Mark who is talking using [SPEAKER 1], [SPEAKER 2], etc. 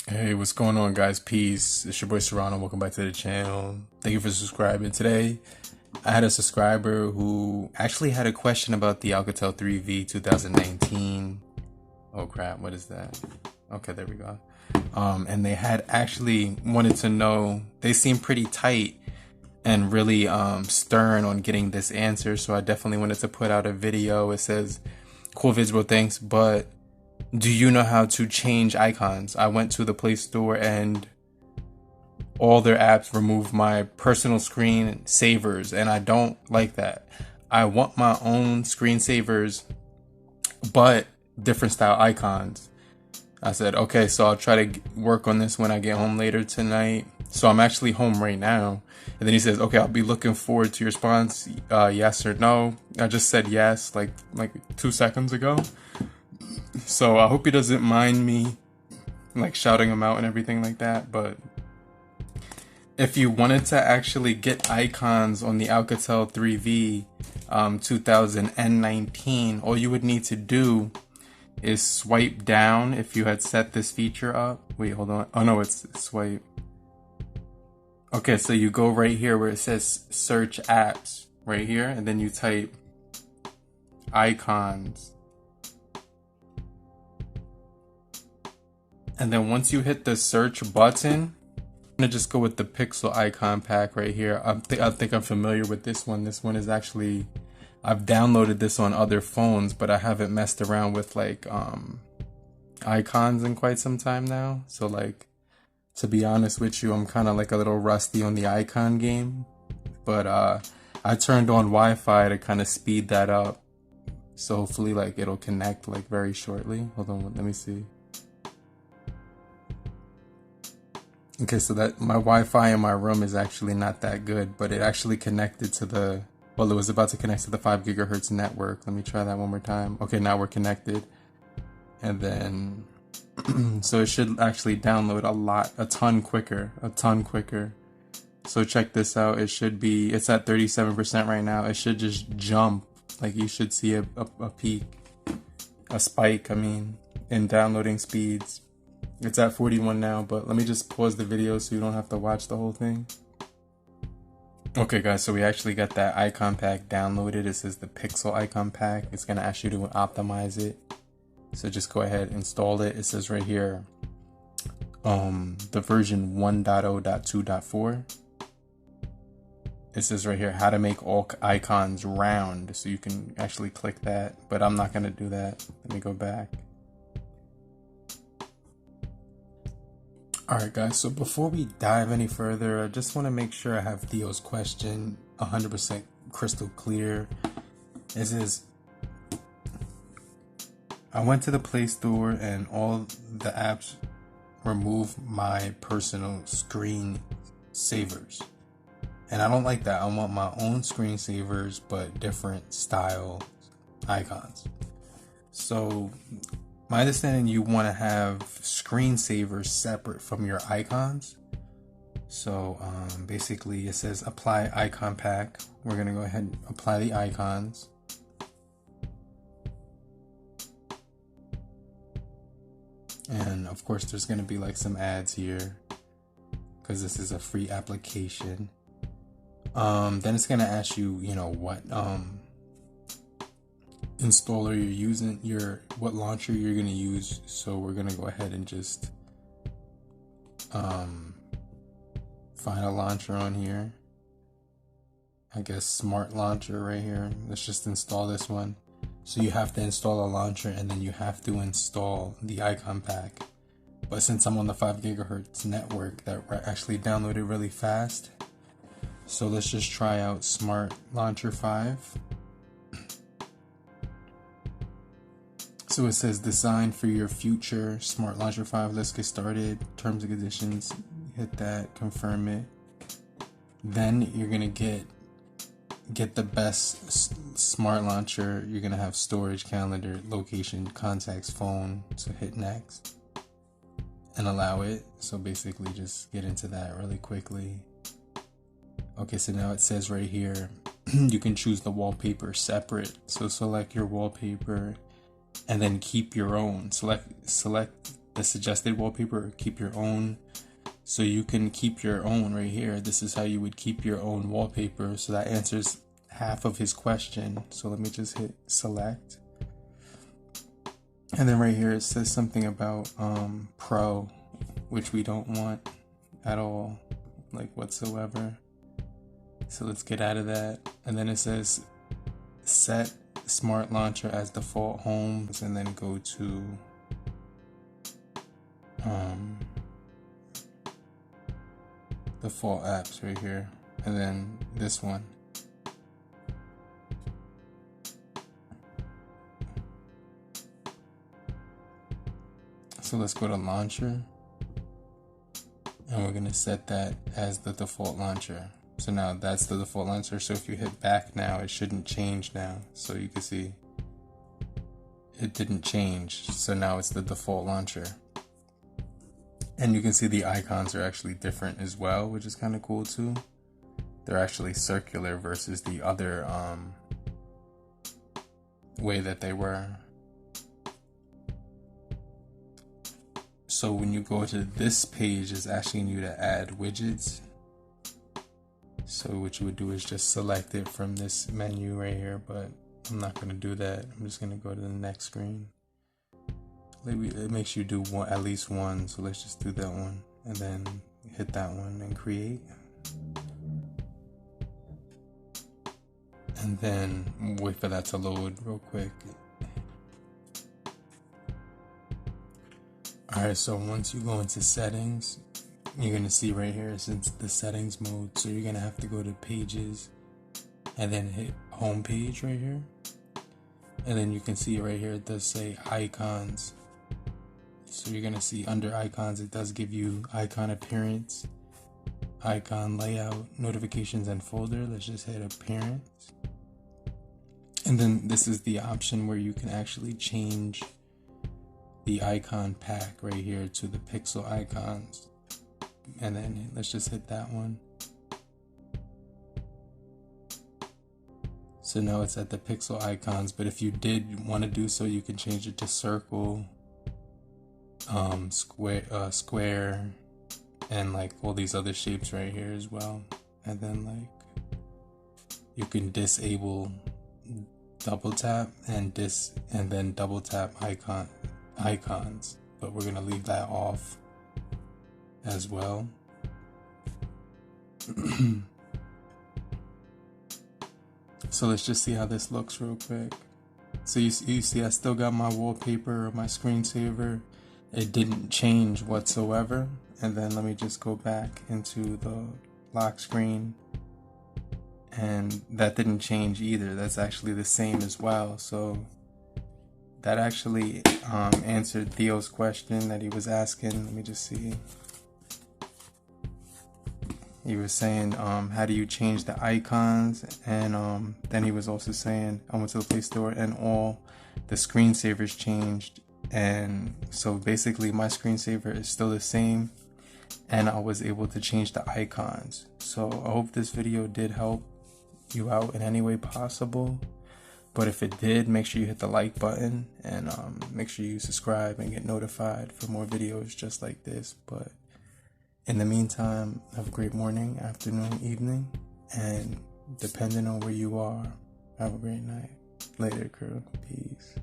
[SPEAKER 1] Hey, what's going on, guys? Peace. It's your boy Serrano. Welcome back to the channel. Thank you for subscribing. Today, I had a subscriber who actually had a question about the Alcatel 3V 2019. Oh crap, what is that? Okay, there we go. And they had actually wanted to know, they seem pretty tight and really stern on getting this answer. So I definitely wanted to put out a video. It says, cool vids, bro, thanks, but do you know how to change icons? I went to the Play Store and all their apps remove my personal screen savers, and I don't like that. I want my own screensavers, but different style icons. I said, okay, so I'll try to work on this when I get home later tonight. So I'm actually home right now. And then he says, okay, I'll be looking forward to your response. Yes or no. I just said yes like 2 seconds ago. So I hope he doesn't mind me like shouting him out and everything like that. But if you wanted to actually get icons on the Alcatel 3V 2019, all you would need to do is swipe down if you had set this feature up. Wait, hold on. Oh no, it's swipe. Okay, so you go right here where it says search apps right here, and then you type icons. And then once you hit the search button, I'm gonna just go with the pixel icon pack right here. I think I'm familiar with this one. This one is actually, I've downloaded this on other phones, but I haven't messed around with like icons in quite some time now. So like, to be honest with you, I'm kind of like a little rusty on the icon game. But I turned on Wi-Fi to kind of speed that up. So hopefully like it'll connect like very shortly. Hold on, let me see. Okay, so that my Wi-Fi in my room is actually not that good, but it actually connected to the, well, it was about to connect to the 5 gigahertz network. Let me try that one more time. Okay, now we're connected. And then, so it should actually download a ton quicker. So check this out. It should be, it's at 37% right now. It should just jump. Like you should see a peak, a spike, I mean, in downloading speeds. It's at 41 now, but let me just pause the video so you don't have to watch the whole thing. Okay guys, so we actually got that icon pack downloaded. It says the pixel icon pack. It's gonna ask you to optimize it. So just go ahead, install it. It says right here, the version 1.0.2.4. It says right here, how to make all icons round. So you can actually click that, but I'm not gonna do that. Let me go back. Alright guys, so before we dive any further, I just want to make sure I have Theo's question 100% crystal clear. It says, I went to the Play Store and all the apps remove my personal screen savers. And I don't like that. I want my own screensavers, but different style icons. So my understanding, you want to have screensavers separate from your icons. So basically it says apply icon pack. We're going to go ahead and apply the icons. And of course there's going to be like some ads here because this is a free application. Then it's going to ask you, you know, what installer you're using, what launcher you're going to use. So we're going to go ahead and just find a launcher on here. I guess Smart Launcher right here. Let's just install this one. So you have to install a launcher and then you have to install the icon pack. But since I'm on the 5 gigahertz network, that actually downloaded really fast. So let's just try out Smart Launcher 5. So it says design for your future, Smart Launcher 5. Let's get started. Terms and conditions, hit that, confirm it. Then you're gonna get the best Smart Launcher. You're gonna have storage, calendar, location, contacts, phone. So hit next and allow it. So basically just get into that really quickly. Okay, so now it says right here, you can choose the wallpaper separate. So select your wallpaper and then keep your own. Select the suggested wallpaper or keep your own. So you can keep your own right here. This is how you would keep your own wallpaper. So that answers half of his question. So let me just hit select. And then right here it says something about pro, which we don't want at all, like whatsoever. So let's get out of that. And then it says set smart launcher as default home, and then go to default apps right here, and then this one. So let's go to launcher, and we're gonna set that as the default launcher. So now that's the default launcher. So if you hit back now, it shouldn't change now. So you can see it didn't change. So now it's the default launcher. And you can see the icons are actually different as well, which is kind of cool too. They're actually circular versus the other way that they were. So when you go to this page, it's asking you to add widgets. So what you would do is just select it from this menu right here, but I'm not going to do that. I'm just going to go to the next screen. It makes you do at least one, so let's just do that one, and then hit that one and create. And then wait for that to load real quick. Alright, so once you go into settings, you're going to see right here, since the settings mode, so you're going to have to go to pages and then hit home page right here. And then you can see right here, it does say icons. So you're going to see under icons, it does give you icon appearance, icon layout, notifications, and folder. Let's just hit appearance. And then this is the option where you can actually change the icon pack right here to the pixel icons. And then let's just hit that one. So now it's at the pixel icons, but if you did want to do so, you can change it to circle, square, and like all these other shapes right here as well. And then like you can disable double tap and then double tap icons, but we're gonna leave that off as well. So let's just see how this looks real quick. So you see I still got my wallpaper or my screensaver. It didn't change whatsoever. And then let me just go back into the lock screen, and that didn't change either. That's actually the same as well. So that actually answered Theo's question that he was asking. Let me just see. He was saying, how do you change the icons? And then he was also saying, I went to the Play Store and all the screensavers changed. And so basically my screensaver is still the same, and I was able to change the icons. So I hope this video did help you out in any way possible. But if it did, make sure you hit the like button, and make sure you subscribe and get notified for more videos just like this. But in the meantime, have a great morning, afternoon, evening, and depending on where you are, have a great night. Later, crew. Peace.